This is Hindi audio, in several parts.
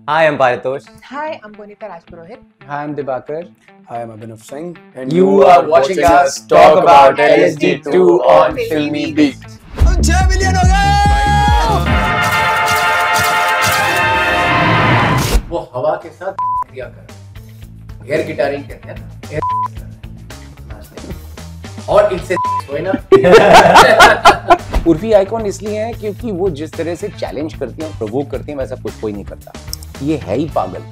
Hi, I'm Paritosh. Hi, I'm Bonita Rajpurohit. Hi, I'm Dibakar. Hi, I'm Abhinav Singh. And you are watching us talk about LSD2 on Filmy Beat. 6 million हो गए! वो हवा के साथ क्रिया कर एयर गिटारिंग कहते हैं ना, एयर और इससे होए ना। उर्फी आइकॉन इसलिए है क्योंकि वो जिस तरह से चैलेंज करती हैं, प्रोवोक करती हैं, वैसा कुछ कोई नहीं करता। ये है ही पागल,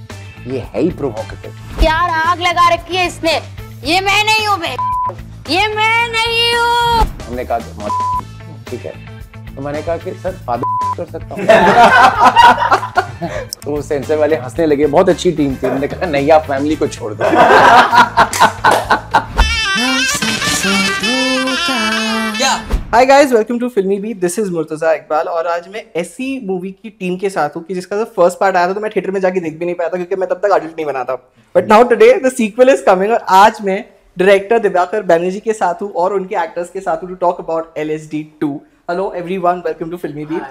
ये है ही प्रोवोकेटिव। क्या आग लगा रखी है इसने? ये मैं नहीं हूँ बे, ये मैं नहीं हूँ। हमने कहा ठीक है, तो मैंने कहा कि सर फादर कर सकता हूँ। तो सेंसर वाले हंसने लगे, बहुत अच्छी टीम थी। हमने कहा नहीं, आप फैमिली को छोड़ दो। Hi guys, welcome to Filmibeat. This is Murtaza Iqbal और आज मैं ऐसी मूवी की टीम के साथ हूँ कि जिसका जब फर्स्ट पार्ट आया था तो मैं थिएटर में जाके देख भी नहीं पाया था क्योंकि मैं तब तक एडल्ट नहीं बना था। But now today the sequel is coming और आज मैं डायरेक्टर दिवाकर बैनर्जी के साथ हूँ और उनके एक्टर्स के साथ हूँ to talk about LSD2। Hello everyone, welcome to Filmibeat.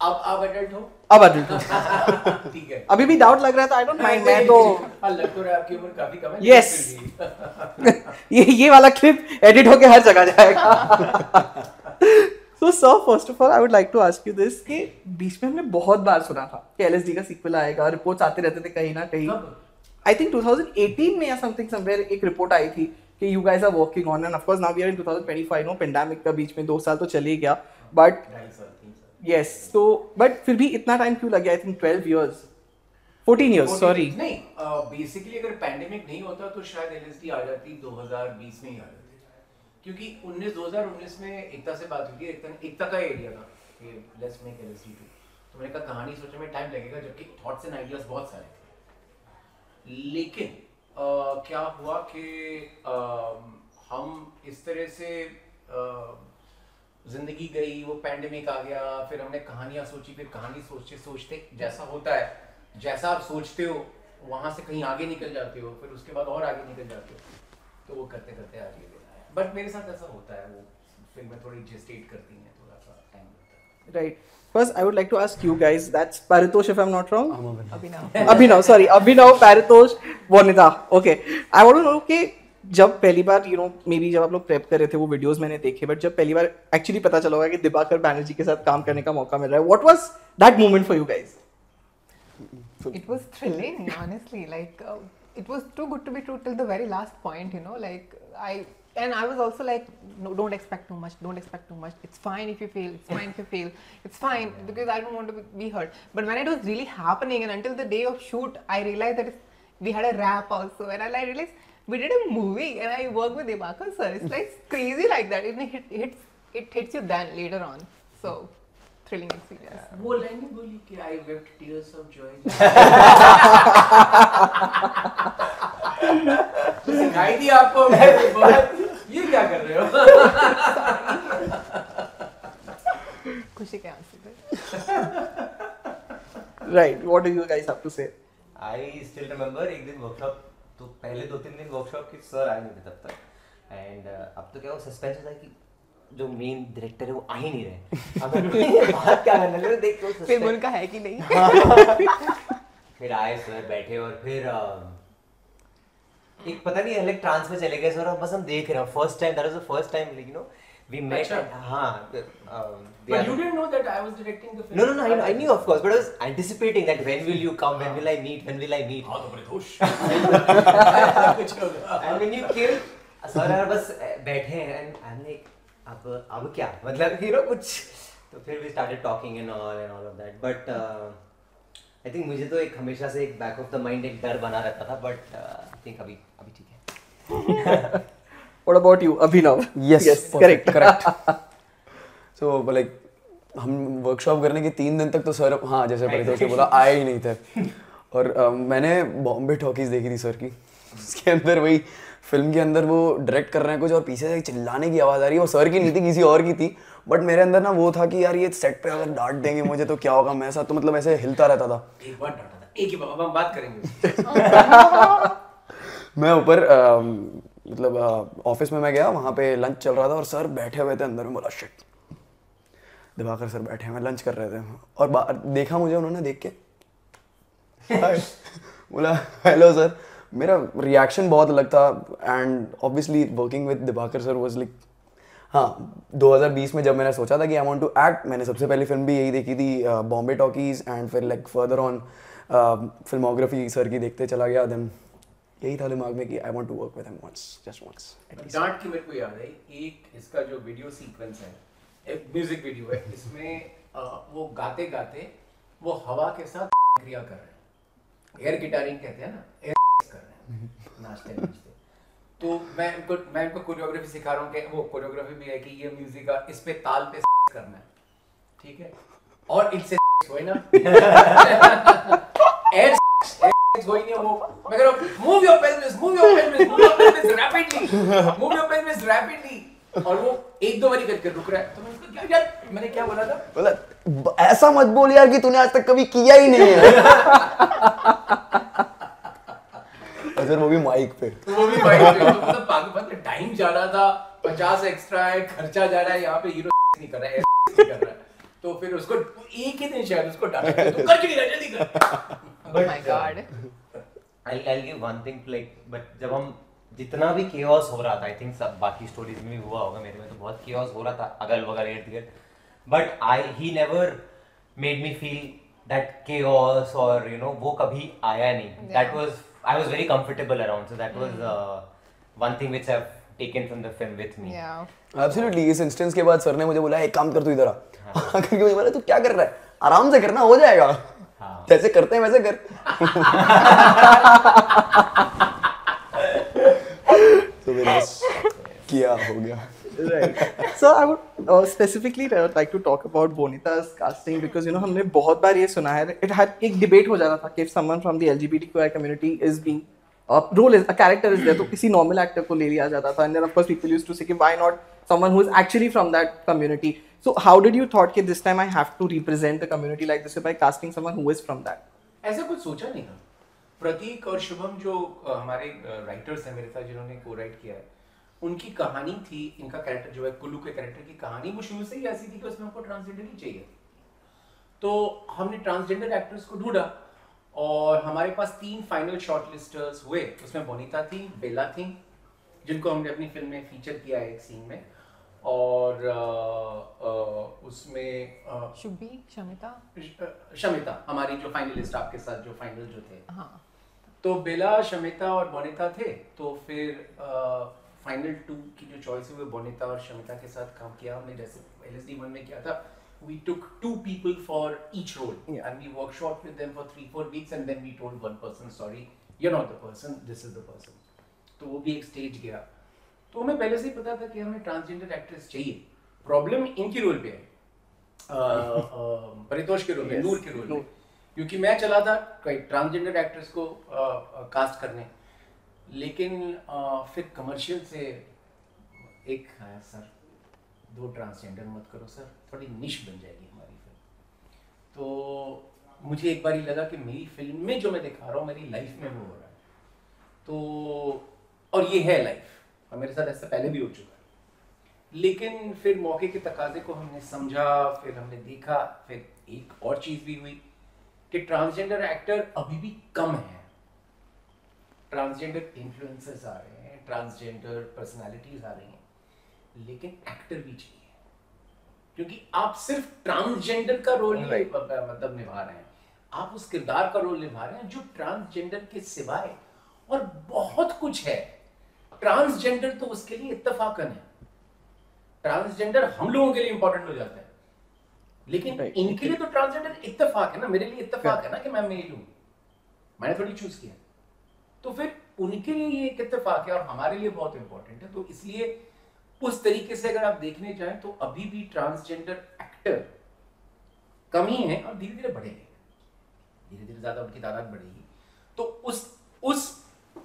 अब एडल्ट हो? अब एडल्ट हूँ। ठीक है। अभी भी डाउट लग रहा था, आई डोंट माइंड। मैं तो लग तो रहा है आपकी उम्र काफी कम है। यस, ये वाला क्लिप एडिट होके हर जगह जाएगा। So sir, first of all, I would like to ask you this कि बीच में हमने बहुत बार सुना था कि LSD का सीक्वल आएगा, रिपोर्ट्स आते रहते थे कहीं ना कहीं। I think 2018 में या something somewhere एक रिपोर्ट आई थी कि you guys are working on, and of course now we are in 2025, no pandemic का बीच में 2 साल तो चले ही गया, but yes, so but फिर भी इतना टाइम क्यों लग गया? I think 12 years, 14 years, sorry. नहीं, बेसिकली अगर पैंडेमिक नहीं होता तो शायद LSD आ जाती 2020 में ही आ जाती, क्योंकि 2019 में एकता से बात हुई थी। एकता का एरिया था कि लेट्स मेक LSD2, तो मैंने कहा कहानी सोचने में टाइम लगेगा, जबकि थॉट्स एंड आइडियाज बहुत सारे थे। लेकिन क्या हुआ कि हम इस तरह से जिंदगी गई, वो पैंडेमिक आ गया, फिर हमने कहानियां सोची, फिर कहानी सोचते सोचते जैसा होता है, जैसा आप सोचते हो वहां से कहीं आगे निकल जाते हो, फिर उसके बाद और आगे निकल जाते हो, तो वो करते करते आगे। बट मेरे साथ ऐसा होता है, वो फिल्में थोड़ी जेस्टेट करती हैं, थोड़ा सा टाइम लगता है। Right. First, I would like to ask you guys. That's Paritosh, if I'm not wrong. Abhinav, Paritosh, Bonita. Okay. I want to know कि जब पहली बार maybe जब आप लोग प्रेप कर रहे थे, वो वीडियोस मैंने देखे, बट जब पहली बार एक्चुअली पता चला होगा कि दिवाकर बैनर्जी के साथ काम करने का मौका मिल रहा है, what was that moment for you guys? It was thrilling, honestly. Like, it was too good to be true till the very last point, Like, I was also like, no, don't expect too much. Don't expect too much. It's fine if you fail. It's fine if you fail. It's fine because I don't want to be hurt. But when it was really happening, and until the day of shoot, I realized that we had a rap also, and I realized we did a movie, and I worked with Dibakar sir. It's like crazy like that. It hits you then later on. So thrilling experience. वो लाइन नहीं बोली कि I wept tears of joy. सिखाई दी आपको, ये क्या कर रहे हो? खुशी के आंसू थे। Right. What do you guys have to say? I still remember एक दिन वर्कशॉप, तो पहले 2-3 दिन वर्कशॉप के सर आए नहीं थे तब तक, एंड अब तो क्या वो सस्पेंस होता है कि जो मेन डायरेक्टर है वो आ ही नहीं रहे। अब बात क्या करने लगे, देख तो फिल्म उनका है कि नहीं। फिर आए सर, बैठे और फिर एक पता नहीं अलग ट्रांस में चले गए सर, और बस हम देख रहे हैं। First time, that was the first time, like we met. हाँ, but you didn't know that I was directing the film. No, I knew of course, but I was anticipating that when will you come, when will I meet. हाँ तो बड़े खुश। And when you came, sir यार बस बैठे हैं, and I'm like अब क्या मतलब कुछ, तो फिर we started talking and all of that, but I think मुझे तो एक हमेशा से एक back of the mind एक डर बना रहता था, but I think अभी ठीक है। What about you, Abhinav? Yes, correct. So like हम वर्कशॉप करने के 3 दिन तक तो सर, हाँ जैसे परितोष ने बोला, आए ही नहीं थे। और मैंने बॉम्बे टॉकीज देखी थी सर की, उसके अंदर वही फिल्म के अंदर वो डायरेक्ट कर रहे हैं कुछ, और पीछे से चिल्लाने की आवाज़ आ रही है, वो सर की नहीं थी, किसी और की थी, बट मेरे अंदर ना वो था कि यार ये सेट पे अगर डांट देंगे मुझे तो क्या होगा। मैं साथ तो मतलब ऐसे हिलता रहता था। एक बार डांटा था, एक ही बार, हम बात करेंगे। मैं ऊपर मतलब ऑफिस में मैं गया, वहाँ पे लंच चल रहा था और सर बैठे हुए थे अंदर में। बोला शिट, दिवाकर सर बैठे हैं, लंच कर रहे थे, और देखा मुझे उन्होंने, देख के बोला हेलो सर. मेरा रिएक्शन बहुत अलग था and obviously working with Diwakar sir was like, हाँ 2020 में जब मैंने सोचा था कि आई वांट टू एक्ट, मैंने सबसे पहली फिल्म भी यही देखी थी, बॉम्बे टॉकीज, एंड फिर like further on filmography sir की देखते चला गया. देन यही था दिमाग में कि I want to work with him once, just once. डांट की मेरे को याद है एक इसका जो वीडियो सीक्वेंस है, एक म्यूजिक वीडियो है, इसमें वो गाते गाते वो हवा के साथ क्रिया कर रहे हैं, एयर गिटारिंग कहते हैं ना, एयर कर रहे हैं नाचते नाचते. तो मैं इनको कोरियोग्राफी सिखा रहा हूँ कि वो कोरियोग्राफी में है कि ये म्यूजिक का इस पे ताल पे करना है, ठीक है, और इनसे होए ना एयर going near वो मैं कह रहा हूँ move your pelvis rapidly और वो एक दो बारी करके रुक रहा है. तो मैं उसको क्या यार मैंने क्या बोला था, बोला ऐसा मत बोल यार कि तूने आज तक कभी किया ही नहीं है. सर वो भी माइक पे. तो मतलब पागल टाइम जा रहा था, 50 एक्स्ट्रा है, खर्चा जा रहा है, यहाँ पे हीरो नहीं कर रहा है, नहीं कर रहा है. तो फिर उसको एक ही दिन शायद उसको डांटा तो कर क्यों नहीं रहा, जल्दी कर. Oh my God. I'll give one thing, like, but जब हम जितना भी chaos हो रहा था, I think सब बाकी stories में भी हुआ होगा, मेरे में तो बहुत chaos हो रहा था अगल बगल इर्द गिर्द, but he never made me feel that chaos or you know वो कभी आया नहीं. That was I was very comfortable around, so that was one thing which I've taken from the film with me. Yeah. Absolutely. इस इंस्टेंस के बाद सर ने मुझे बोला एक काम कर तू इधर आ. करके मुझे बोला तू क्या कर रहा है, आराम से करना हो जाएगा, जैसे करते हैं वैसे कर. तो मैंने किया, हो गया. Right. So I would specifically like to talk about Bonita's casting because you know हमने बहुत बार ये सुना है, it had एक debate हो जाता था कि if someone from the LGBTQI community is being a character is there, तो किसी normal actor को ले लिया जाता था, and then of course people used to say कि why not someone who is actually from that community. So how did you thought कि this time I have to represent the community like this by casting someone who is from that? ऐसा कुछ सोचा नहीं था. प्रतीक और शुभम जो हमारे राइटर्स हैं मेरे साथ जिन्होंने को राइट किया है, उनकी कहानी थी, इनका कैरेक्टर जो है कुल्लू के कैरेक्टर की कहानी वो शुरू से ही ऐसी थी कि उसमें हमको ट्रांसजेंडर ही चाहिए. तो हमने ट्रांसजेंडर एक्टर्स को ढूंढा और हमारे पास 3 फाइनल शॉर्टलिस्टर्स हुए. उसमें बोनीता थी, बेला थी, जिनको हमने अपनी फिल्म में फीचर किया है एक सीन में, और उसमें शुभी, शमिता हमारी जो फाइनलिस्ट आपके साथ जो फाइनल जो थे. हाँ. तो बेला, शमिता और बोनीता थे. तो फिर फाइनल 2 की जो चॉइस हुई वो बोनीता और शमिता के साथ काम किया हमने, जैसे LSD 1 में किया था. We took 2 people for each role, and we workshop with them for 3-4 weeks, and then we told one person, sorry, you're not the person, this is the person. तो वो भी एक स्टेज गया. तो हमें पहले से ही पता था कि हमें ट्रांसजेंडर एक्ट्रेस चाहिए. प्रॉब्लम इनकी रोल पे है, परितोष के रोल में, नूर के रोल में, क्योंकि मैं चला था ट्रांसजेंडर एक्ट्रेस को कास्ट करने, लेकिन फिर कमर्शियल से एक है सर 2 ट्रांसजेंडर मत करो सर, थोड़ी निश बन जाएगी हमारी फिल्म. तो मुझे एक बार ही लगा कि मेरी फिल्म में जो मैं दिखा रहा हूँ मेरी लाइफ में वो हो रहा है. तो और ये है लाइफ, और मेरे साथ ऐसा पहले भी हो चुका है. लेकिन फिर मौके के तकाजे को हमने समझा, फिर हमने देखा, फिर एक और चीज़ भी हुई कि ट्रांसजेंडर एक्टर अभी भी कम है. ट्रांसजेंडर इन्फ्लुएंसर्स आ रहे हैं, ट्रांसजेंडर पर्सनालिटीज आ रही हैं, लेकिन एक्टर भी चाहिए, क्योंकि आप सिर्फ ट्रांसजेंडर का रोल नहीं मतलब निभा रहे हैं, आप उस किरदार का रोल निभा रहे हैं जो ट्रांसजेंडर के सिवाय और बहुत कुछ है. ट्रांसजेंडर तो उसके लिए इत्तेफाकन है, ट्रांसजेंडर हम लोगों के लिए इंपॉर्टेंट हो जाता है, लेकिन इनके लिए तो ट्रांसजेंडर इत्तेफाक है ना, मेरे लिए इत्तेफाक है ना कि मैं मेल हूं, मैंने थोड़ी चूज किया. तो फिर उनके लिए ये एक इत्तेफाक है और हमारे लिए बहुत इंपॉर्टेंट है. तो इसलिए उस तरीके से अगर आप देखने जाएं तो अभी भी ट्रांसजेंडर एक्टर कम ही है और धीरे धीरे बढ़ेंगे, धीरे धीरे ज्यादा उनकी तादाद बढ़ेगी. तो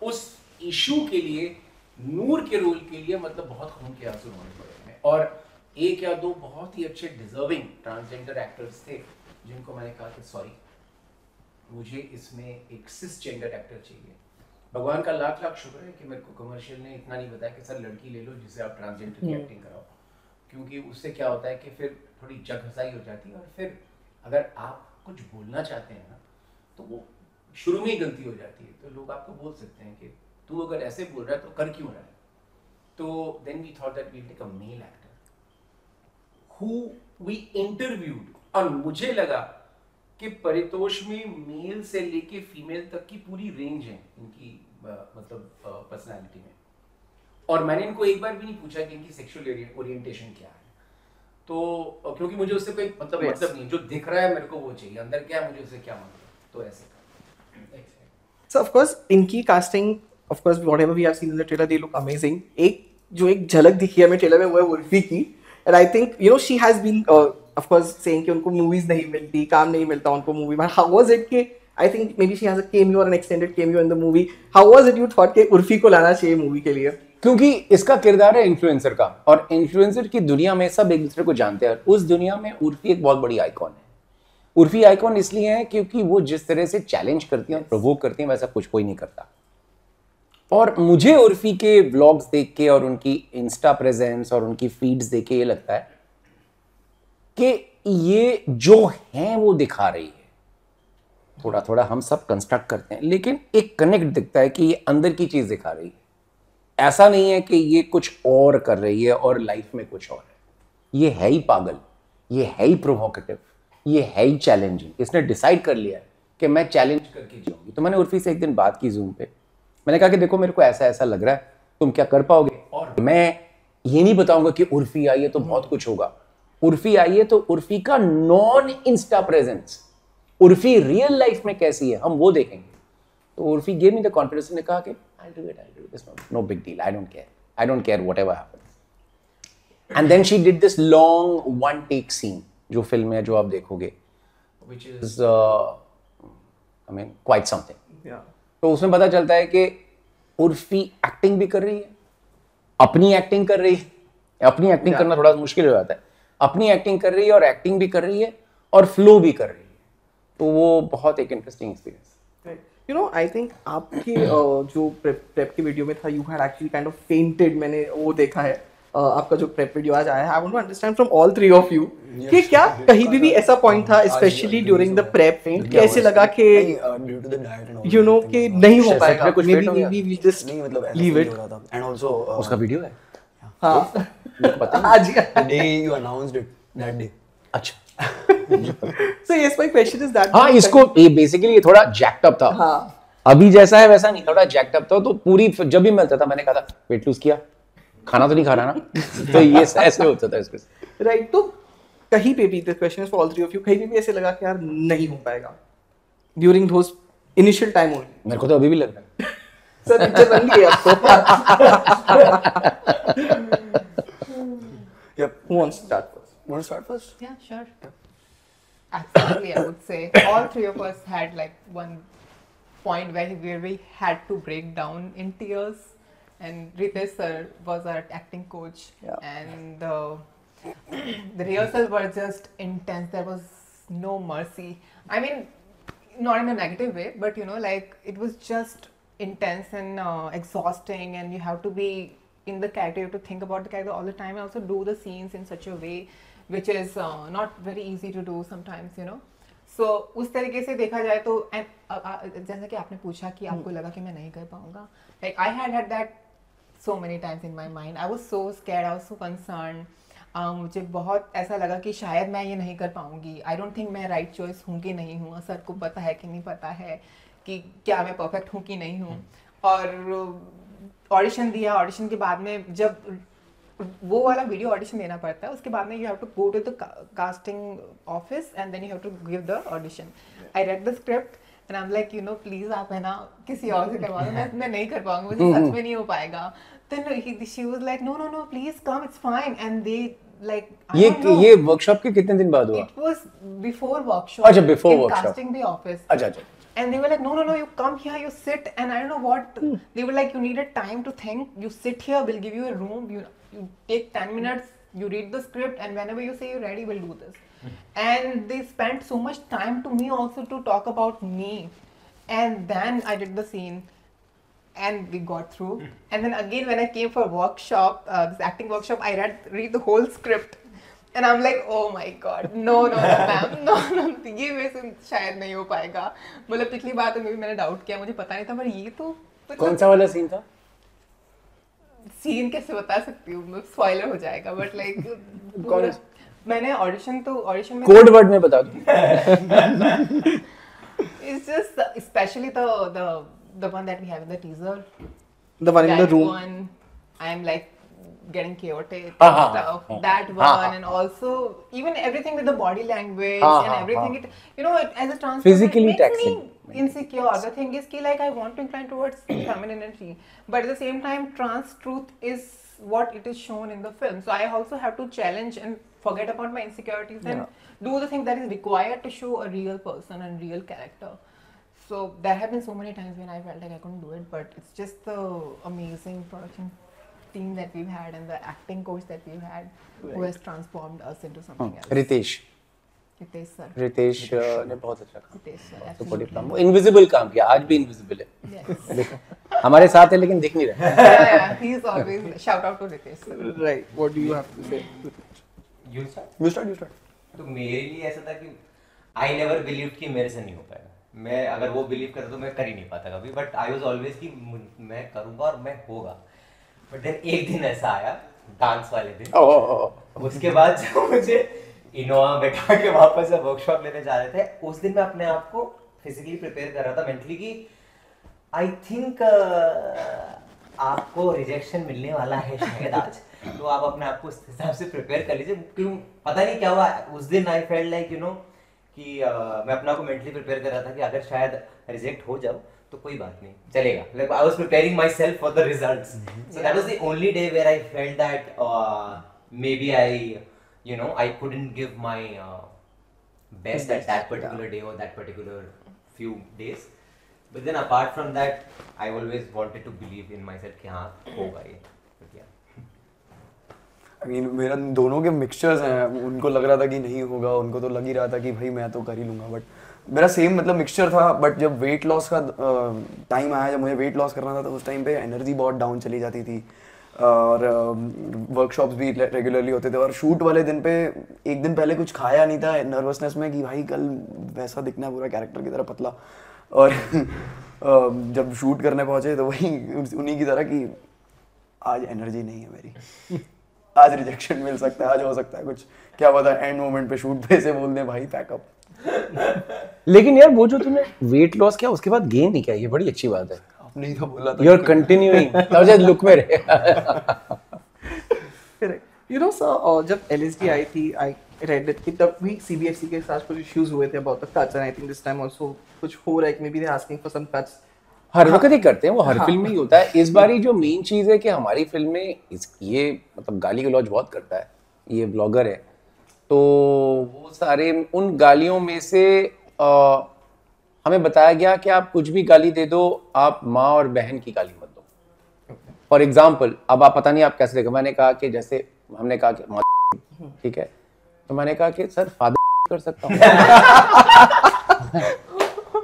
उस इशू के लिए, नूर के रोल के लिए मतलब बहुत खून के आंसू होने पड़े हैं. और 1 या 2 बहुत ही अच्छे डिजर्विंग ट्रांसजेंडर एक्टर्स थे जिनको मैंने कहा कि सॉरी, मुझे इसमें एक सिसजेंडर एक्टर चाहिए. भगवान का लाख लाख शुक्र है कि मेरे को कमर्शियल ने इतना नहीं बताया कि सर लड़की ले लो जिसे आप ट्रांसजेंडर की एक्टिंग कराओ, क्योंकि उससे क्या होता है कि फिर थोड़ी जगहसाई हो जाती है, और फिर अगर आप कुछ बोलना चाहते हैं ना तो वो शुरू में ही गलती हो जाती है तो लोग आपको बोल सकते हैं कि तू अगर ऐसे बोल रहा है तो कर क्यों रहा है. तो then we thought that we'll take a male actor who we interviewed और मुझे लगा कि परितोष में मेल से लेके फीमेल तक की पूरी रेंज है इनकी मतलब पर्सनालिटी में. और मैंने इनको एक बार भी नहीं पूछा कि इनकी सेक्सुअल ओरिएंटेशन क्या है. तो क्योंकि मुझे उससे कोई मतलब नहीं, जो दिख रहा है मेरे को वो चाहिए, अंदर क्या है मुझे उससे क्या मतलब. तो ऐसे. So of course इनकी casting of course whatever we have seen in the trailer they look amazing. एक झलक दिखी है हमें ट्रेलर में वो है उर्फी की. And I think you know she has been of course saying कि उनको movies नहीं मिलती, काम नहीं मिलता उनको movie में. How was it कि I think maybe she has a cameo or an extended cameo in the movie. How was it you thought कि उर्फी को लाना चाहिए movie के लिए? क्योंकि इसका किरदार है इन्फ्लुएंसर का और इन्फ्लुएंसर की दुनिया में सब एक दूसरे को जानते हैं. उस दुनिया में उर्फी एक बहुत बड़ी आइकॉन है. उर्फी आइकॉन इसलिए है क्योंकि वो जिस तरह से चैलेंज करती है और प्रोवोक करती है वैसा कुछ कोई नहीं करता. और मुझे उर्फी के व्लॉग्स देख के और उनकी इंस्टा प्रेजेंस और उनकी फीड्स देख के ये लगता है कि ये जो है वो दिखा रही है. थोड़ा थोड़ा हम सब कंस्ट्रक्ट करते हैं लेकिन एक कनेक्ट दिखता है कि ये अंदर की चीज दिखा रही है. ऐसा नहीं है कि ये कुछ और कर रही है और लाइफ में कुछ और है. ये है ही पागल, ये है ही प्रोवोकेटिव, ये है ही चैलेंजिंग. इसने डिसाइड कर लिया है कि मैं चैलेंज करके जीऊंगी. तो मैंने उर्फी से एक दिन बात की जूम पे. मैंने कहा कि देखो मेरे को ऐसा ऐसा लग रहा है, तुम क्या कर पाओगे. और मैं ये नहीं बताऊंगा कि उर्फी आई है तो बहुत कुछ होगा. उर्फी आई है तो उर्फी का non Insta presence, Urfi real life में कैसी है हम वो देखेंगे. तो Urfi gave me the confidence. ने कहा कि I'll do this, no big deal, I don't care whatever happens. And then she did this long one take scene जो फिल्म है जो आप देखोगे which is I mean quite something. Yeah. तो उसमें पता चलता है कि उर्फी एक्टिंग भी कर रही है, अपनी एक्टिंग कर रही है. अपनी एक्टिंग करना थोड़ा मुश्किल हो जाता है. अपनी एक्टिंग कर रही है और एक्टिंग भी कर रही है और फ्लो भी कर रही है. तो वो बहुत एक interesting experience. You know, I think आपकी जो prep की वीडियो में था, you had actually kind of fainted. मैंने वो देखा है. आपका जो prep वीडियो आज आया है, I want to understand from all three of you कि क्या कहीं भी ऐसा point था, especially during the prep, कैसे लगा कि you know कि नहीं हो पाएगा, maybe we just leave it. And also उसका वीडियो है. हाँ. पता आज the day you announced it, that day. अच्छा. So yes, my question is that. हाँ, इसको ये बेसिकली ये थोड़ा जैक्ड अप था. हाँ. अभी जैसा है वैसा नहीं, थोड़ा जैक्ड अप था. तो पूरी जब भी मिलता था मैंने कहा था वेट लूज किया, खाना तो नहीं खा रहा ना. तो ये ऐसे होता था इसके. राइट. तो कहीं पे भी this question is for all three of you, कहीं भी ऐसे लगा कि यार नहीं हो पाएगा during those initial time only. मेरे को तो अभी भी लग रहा है. सर पिक्चर बन गई आपको. Yep. Who wants to start first? Want to start first? Yeah, sure. Absolutely, I would say all three of us had like one point where we had to break down in tears, and Ritesh sir was our acting coach, and the rehearsals were just intense. There was no mercy. I mean, not in a negative way, but you know, like it was just intense and exhausting, and you have to be in the character. You have to think about the character all the time, and also do the scenes in such a way which is not very easy to do sometimes, you know. So उस तरीके से देखा जाए तो जैसा कि आपने पूछा कि आपको लगा कि मैं नहीं कर पाऊंगा, like I had that so many times in my mind. I was so scared, I was so concerned. मुझे बहुत ऐसा लगा कि शायद मैं ये नहीं कर पाऊंगी. I don't think मैं right choice हूँ कि नहीं हूँ. सर को पता है कि नहीं पता है कि क्या मैं perfect हूँ कि नहीं हूँ. और ऑडिशन दिया. ऑडिशन के बाद में जब वो वाला वीडियो ऑडिशन देना पड़ता है, उसके बाद में you have to go to the casting office and then you have to give the audition. I read the script and I am like you know please आप है ना किसी और से करवा दो, मैं नहीं कर पाऊंगा, मुझे सच में नहीं हो पाएगा. Then she was like no no no please come, it's fine. And they like ये वर्कशॉप के कितने दिन बाद हुआ? It was before workshop. अच्छा, before workshop. Casting the office. अच्छा. And they were like, no, you come here, you sit, and I don't know what. They were like, you needed time to think. You sit here, we'll give you a room. You take 10 minutes, you read the script, and whenever you say you're ready, we'll do this. And they spent so much time to me also to talk about me. And then I did the scene, and we got through. And then again, when I came for workshop, this acting workshop, I read the whole script. And I'm like, oh my god, no, ma'am, no, ये मेरे से शायद नहीं हो पाएगा. मतलब पिछली बार तो मैंने डाउट किया, मुझे पता नहीं था, पर ये तो कौन सा वाला सीन था? सीन कैसे बता सकती हूँ, स्पॉइलर हो जाएगा, बट लाइक मैंने ऑडिशन में कोड वर्ड में बता दूं. It's just especially the one that we have in the teaser. The one in the That room. one, I'm like getting chaotic हाँ, and हाँ, stuff. हाँ, That हाँ, one, हाँ. and also even everything with the body language हाँ, and हाँ, everything. हाँ. It, you know, as a trans Physically person, it makes taxing. me insecure. The thing is, ki, like I want to incline towards femininity, but at the same time, trans truth is what it is shown in the film. So I also have to challenge and forget about my insecurities and do the thing that is required to show a real person and real character. So there have been so many times when I felt like I couldn't do it, but it's just the amazing production team that we've had and the acting coach that we've had who has transformed us into something else. Ritesh Ritesh sir. ने बहुत अच्छा काम Ritesh sir, सपोर्टिव काम, absolutely. वो इनविजिबल काम किया, आज भी इनविजिबल है. Yes. देखो हमारे साथ है लेकिन दिख नहीं रहा. Yeah, he's always shout out to Ritesh sir. Right. What do you have to say? You start? You start. तो मेरे लिए ऐसा था कि I never believed कि मेरे से नहीं हो पाएगा. मैं अगर वो बिलीव करता तो मैं कर ही नहीं पाता कभी, बट आई वॉज ऑलवेज कि मैं करूँगा और मैं होगा. बट देन एक दिन ऐसा आया डांस वाले दिन, उसके बाद जब मुझे इनोवा बैठा के वापस से वर्कशॉप लेने जा रहे थे, उस दिन मैं अपने आप को फिजिकली प्रिपेयर कर रहा था मेंटली कि आई थिंक आपको रिजेक्शन मिलने वाला है शायद आज, तो आप अपने आप को उस हिसाब से प्रिपेयर कर लीजिए. क्यों पता नहीं क्या हुआ उस दिन, I felt like you no कि मैं अपना को मेंटली प्रिपेयर कर रहा था कि अगर शायद रिजेक्ट हो जाओ तो कोई बात नहीं, चलेगा. Like I was preparing myself for the results. So that was the only day where I felt that maybe I you know I couldn't give my best at that particular day or that particular few days, but then apart from that I always wanted to believe in myself कि हाँ होगा ये. But yeah. I mean, मेरा दोनों के मिक्सचर्स हैं. उनको लग रहा था कि नहीं होगा, उनको तो लग ही रहा था कि भाई मैं तो कर ही लूँगा, बट मेरा सेम मतलब मिक्सचर था. बट जब वेट लॉस का टाइम आया, जब मुझे वेट लॉस करना था, तो उस टाइम पे एनर्जी बहुत डाउन चली जाती थी और वर्कशॉप्स भी रेगुलरली होते थे. और शूट वाले दिन पे एक दिन पहले कुछ खाया नहीं था नर्वसनेस में कि भाई कल वैसा दिखना है पूरा कैरेक्टर की तरह पतला. और जब शूट करने पहुंचे तो वही उन्हीं की तरह कि आज एनर्जी नहीं है मेरी, आज रिजेक्शन मिल सकता है, आज हो सकता है कुछ, क्या पता एंड मोमेंट पे शूट पे से बोल दे भाई पैकअप. लेकिन यार वो जो तूने वेट लॉस किया उसके बाद गेन नहीं किया, ये बड़ी अच्छी बात है. नहीं तो बोला था यू आर कंटिन्यूइंग, तब जब लुक में रहे. You know, sir, जब LSD आई थी, I read it कि तब भी CBFC के साथ कुछ issues हुए थे about the cuts, and I think this time also कुछ हो रहा है कि maybe they're asking for some cuts. हर वक्त ही करते हैं, वो हर फिल्म में ही होता है. इस बारी जो मेन चीज है कि हमारी फिल्म में ये मतलब गाली गलौज बहुत करता है, ये ब्लॉगर है, तो वो सारे उन गालियों में से हमें बताया गया कि आप कुछ भी गाली दे दो, आप माँ और बहन की गाली मत दो. फॉर एग्जाम्पल, अब आप पता नहीं आप कैसे देखो, मैंने कहा कि जैसे हमने कहा कि ठीक है, तो मैंने कहा कि सर फादर कर सकता हूँ.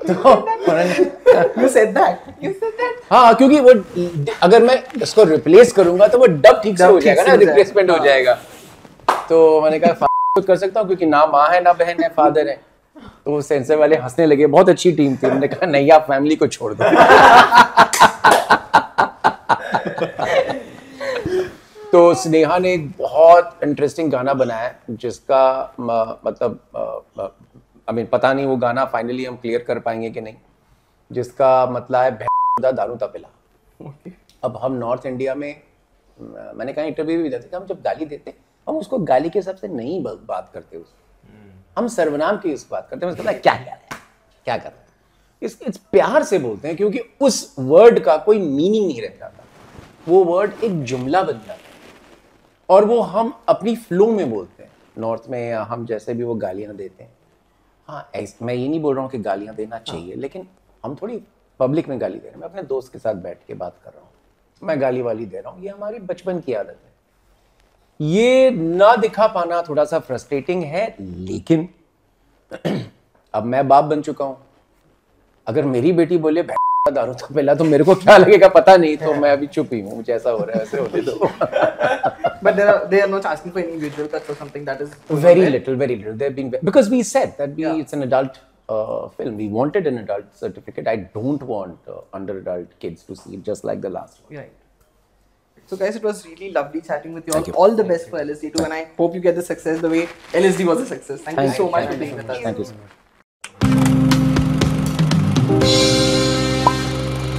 You said that. You said that? हाँ, क्योंकि वो अगर मैं इसको रिप्लेस करूंगा तो वो डब ठीक से हो जाएगा ना, रिप्लेसमेंट हो जाएगा. तो मैंने कहा फादर कर सकता हूँ क्योंकि ना माँ है ना बहन है, फादर है. तो सेंसर वाले हंसने लगे, बहुत अच्छी टीम थी. उन्होंने कहा नहीं आप फैमिली को छोड़ दो. तो स्नेहा ने एक बहुत इंटरेस्टिंग गाना बनाया जिसका मतलब आई मीन पता नहीं वो गाना फाइनली हम क्लियर कर पाएंगे कि नहीं, जिसका मतलब है भैंस दारू तपेला. अब हम नॉर्थ इंडिया में, मैंने कहा इंटरव्यू भी दिया था कि हम जब गाली देते हम उसको गाली के हिसाब से नहीं बात करते, हम सर्वनाम की इस बात करते हैं. मतलब क्या कर रहा है, इस प्यार से बोलते हैं क्योंकि उस वर्ड का कोई मीनिंग नहीं रहता था. वो वर्ड एक जुमला बन जाता है और वो हम अपनी फ्लो में बोलते हैं. नॉर्थ में हम जैसे भी वो गालियां देते हैं, हाँ मैं ये नहीं बोल रहा हूँ कि गालियां देना चाहिए, लेकिन हम थोड़ी पब्लिक में गाली दे रहे हैं. मैं अपने दोस्त के साथ बैठ के बात कर रहा हूँ, मैं गाली वाली दे रहा हूँ, ये हमारी बचपन की आदत है. ये ना दिखा पाना थोड़ा सा फ्रस्ट्रेटिंग है, लेकिन अब मैं बाप बन चुका हूं. अगर मेरी बेटी बोले दारू तो पहला तो मेरे को क्या लगेगा पता नहीं, तो मैं अभी चुप ही हूँ, मुझे ऐसा हो रहा है, ऐसे होने दो. But they are not asking for any visual cuts or something that is Very little. They've been, because we said that it's an adult film. We wanted an adult certificate. I don't want under adult kids to see it, just like the last one. Right. So guys, it was really lovely chatting with you all. Thank you. All the best for LSD 2, and I hope you get the success the way LSD was a success. Thank you so much for being with us. Thank you so much.